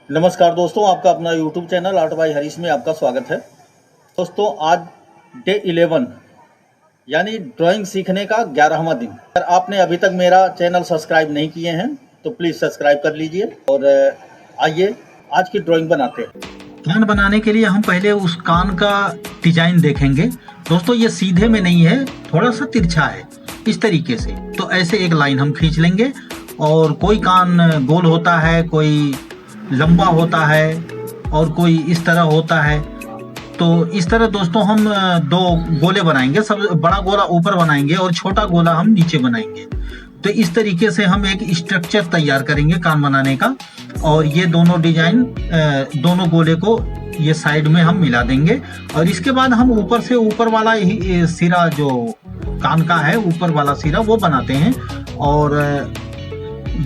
नमस्कार दोस्तों, आपका अपना YouTube channel art bye Harish में आपका स्वागत है। दोस्तों, आज डे 11 यानी ड्राइंग सीखने का 11वां दिन। अगर आपने अभी तक मेरा चैनल सब्सक्राइब नहीं किए हैं तो प्लीज़ सब्सक्राइब कर लीजिए और आइए आज की ड्राइंग बनाते हैं। कान बनाने के लिए हम पहले उस कान का डिजाइन देखेंगे। दोस्तों, ये सीधे में नहीं है, थोड़ा सा तिरछा है इस तरीके से। तो ऐसे एक लाइन हम खींच लेंगे और कोई कान गोल होता है, कोई लंबा होता है और कोई इस तरह होता है। तो इस तरह दोस्तों हम दो गोले बनाएंगे। सब बड़ा गोला ऊपर बनाएंगे और छोटा गोला हम नीचे बनाएंगे। तो इस तरीके से हम एक स्ट्रक्चर तैयार करेंगे कान बनाने का। और ये दोनों डिजाइन, दोनों गोले को ये साइड में हम मिला देंगे। और इसके बाद हम ऊपर से ऊपर वाला सिरा जो कान का है, ऊपर वाला सिरा वो बनाते हैं। और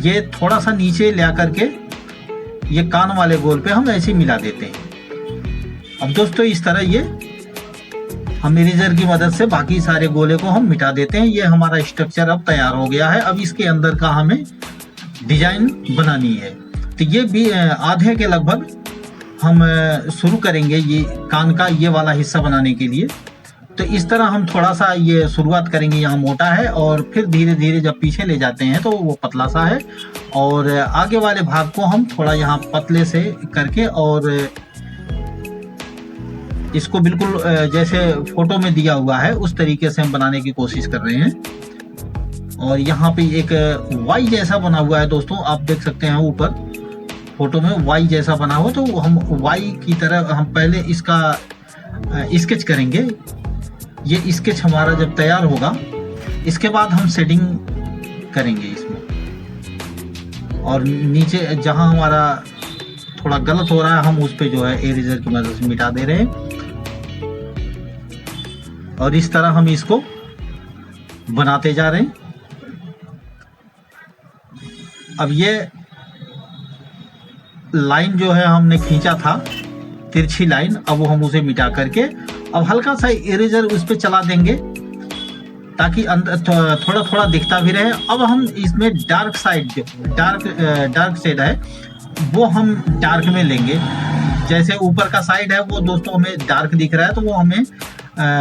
ये थोड़ा सा नीचे ले करके ये कान वाले गोल पे हम ऐसे मिला देते हैं। अब दोस्तों, इस तरह ये हम इरेजर की मदद से बाकी सारे गोले को हम मिटा देते हैं। ये हमारा स्ट्रक्चर अब तैयार हो गया है। अब इसके अंदर का हमें डिजाइन बनानी है। तो ये भी आधे के लगभग हम शुरू करेंगे ये कान का ये वाला हिस्सा बनाने के लिए। तो इस तरह हम थोड़ा सा ये शुरुआत करेंगे, यहाँ मोटा है और फिर धीरे धीरे जब पीछे ले जाते हैं तो वो पतला सा है। और आगे वाले भाग को हम थोड़ा यहाँ पतले से करके और इसको बिल्कुल जैसे फोटो में दिया हुआ है उस तरीके से हम बनाने की कोशिश कर रहे हैं। और यहाँ पे एक वाई जैसा बना हुआ है दोस्तों, आप देख सकते हैं ऊपर फोटो में वाई जैसा बना हुआ। तो हम वाई की तरह हम पहले इसका स्केच करेंगे। ये स्केच हमारा जब तैयार होगा इसके बाद हम शेडिंग करेंगे इसमें। और नीचे जहां हमारा थोड़ा गलत हो रहा है हम उस पे जो है इरेजर की मदद से मिटा दे रहे हैं। और इस तरह हम इसको बनाते जा रहे हैं। अब ये लाइन जो है हमने खींचा था, तिरछी लाइन, अब वो हम उसे मिटा करके अब हल्का सा इरेजर उस पे चला देंगे ताकि अंदर थोड़ा थोड़ा दिखता भी रहे। अब हम इसमें डार्क साइड, डार्क शेड है वो हम डार्क में लेंगे। जैसे ऊपर का साइड है वो दोस्तों हमें डार्क दिख रहा है, तो वो हमें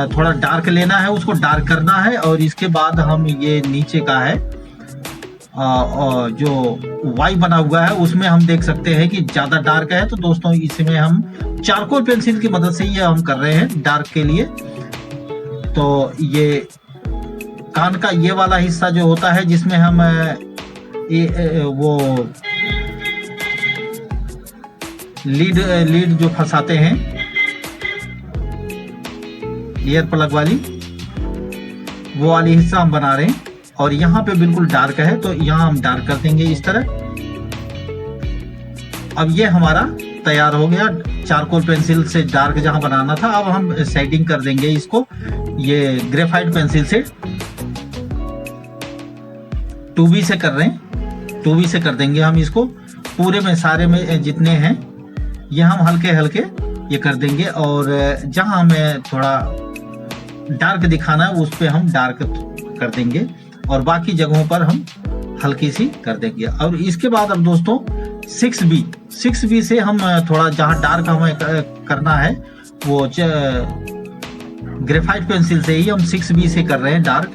थोड़ा डार्क लेना है, उसको डार्क करना है। और इसके बाद हम ये नीचे का है जो वाई बना हुआ है उसमें हम देख सकते हैं कि ज्यादा डार्क है। तो दोस्तों इसमें हम चारकोल पेंसिल की मदद से ये हम कर रहे हैं डार्क के लिए। तो ये कान का ये वाला हिस्सा जो होता है जिसमें हम वो लीड जो फंसाते हैं ईयर प्लग वाली, वो वाली हिस्सा हम बना रहे हैं। और यहाँ पे बिल्कुल डार्क है तो यहाँ हम डार्क कर देंगे इस तरह। अब ये हमारा तैयार हो गया। चारकोल पेंसिल से डार्क जहां बनाना था, अब हम शेडिंग कर देंगे इसको ये ग्रेफाइट पेंसिल से। 2B से कर रहे हैं, 2B से कर देंगे हम इसको पूरे में, सारे में जितने हैं ये हम हल्के हल्के ये कर देंगे। और जहां हमें थोड़ा डार्क दिखाना है उस पे हम डार्क कर देंगे और बाकी जगहों पर हम हल्की सी कर देंगे। और इसके बाद अब दोस्तों 6B से हम थोड़ा जहां डार्क हमें करना है वो ग्रेफाइट पेंसिल से ही हम 6B से कर रहे हैं डार्क।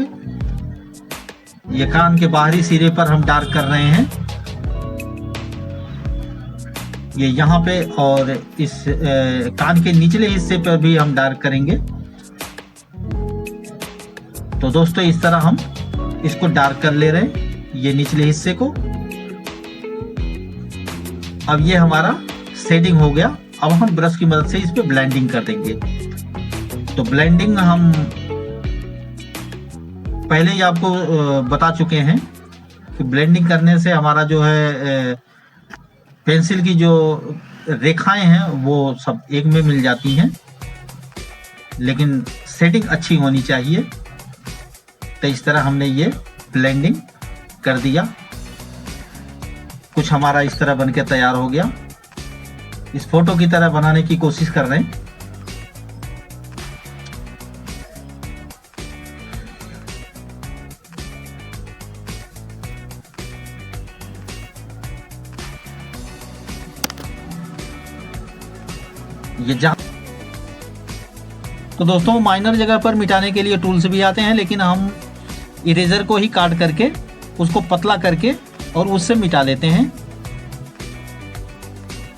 ये कान के बाहरी सिरे पर हम डार्क कर रहे हैं, ये यहाँ पे। और इस कान के निचले हिस्से पर भी हम डार्क करेंगे। तो दोस्तों इस तरह हम इसको डार्क कर ले रहे हैं ये निचले हिस्से को। अब ये हमारा शेडिंग हो गया। अब हम ब्रश की मदद से इस पे ब्लेंडिंग कर देंगे। तो ब्लेंडिंग हम पहले ही आपको बता चुके हैं कि ब्लेंडिंग करने से हमारा जो है पेंसिल की जो रेखाएं हैं वो सब एक में मिल जाती हैं, लेकिन सेटिंग अच्छी होनी चाहिए। तो इस तरह हमने ये ब्लेंडिंग कर दिया। कुछ हमारा इस तरह बनके तैयार हो गया। इस फोटो की तरह बनाने की कोशिश कर रहे हैं। ये जहाँ तो दोस्तों माइनर जगह पर मिटाने के लिए टूल्स भी आते हैं, लेकिन हम इरेजर को ही काट करके उसको पतला करके और उससे मिटा लेते हैं।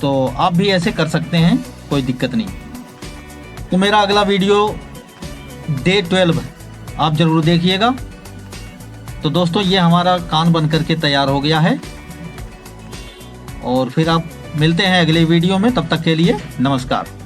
तो आप भी ऐसे कर सकते हैं, कोई दिक्कत नहीं। तो मेरा अगला वीडियो डे 12 आप ज़रूर देखिएगा। तो दोस्तों ये हमारा कान बन करके तैयार हो गया है, और फिर आप मिलते हैं अगले वीडियो में। तब तक के लिए नमस्कार।